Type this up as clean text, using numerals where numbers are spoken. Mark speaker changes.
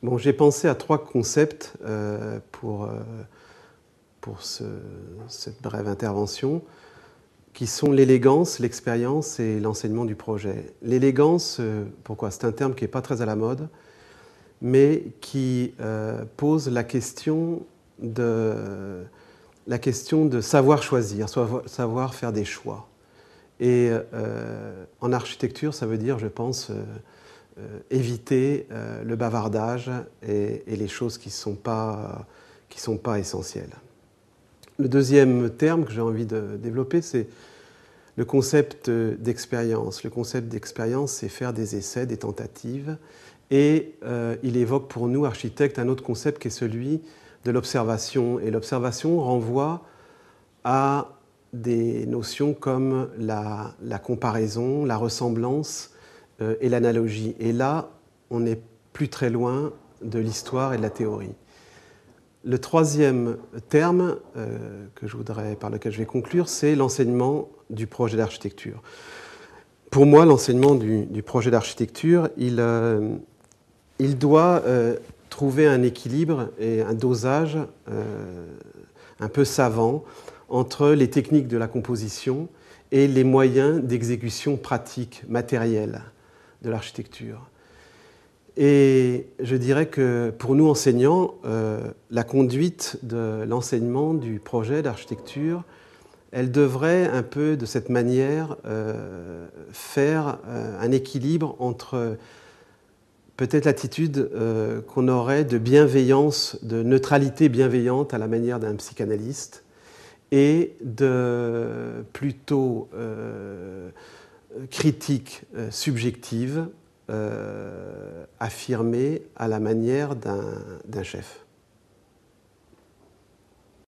Speaker 1: Bon, j'ai pensé à trois concepts pour cette brève intervention, qui sont l'élégance, l'expérience et l'enseignement du projet. L'élégance, pourquoi? C'est un terme qui n'est pas très à la mode, mais qui pose la question de savoir choisir, savoir faire des choix. Et en architecture, ça veut dire, je pense, éviter le bavardage et les choses qui sont pas essentielles. Le deuxième terme que j'ai envie de développer, c'est le concept d'expérience. Le concept d'expérience, c'est faire des essais, des tentatives. Et il évoque pour nous, architectes, un autre concept qui est celui de l'observation. Et l'observation renvoie à des notions comme la comparaison, la ressemblance et l'analogie. Et là, on n'est plus très loin de l'histoire et de la théorie. Le troisième terme par lequel je vais conclure, c'est l'enseignement du projet d'architecture. Pour moi, l'enseignement du projet d'architecture, il doit trouver un équilibre et un dosage un peu savant entre les techniques de la composition et les moyens d'exécution pratique, matérielle de l'architecture. Et je dirais que pour nous enseignants, la conduite de l'enseignement du projet d'architecture, elle devrait un peu de cette manière faire un équilibre entre peut-être l'attitude qu'on aurait de bienveillance, de neutralité bienveillante à la manière d'un psychanalyste, et de plutôt critique subjective affirmée à la manière d'un chef.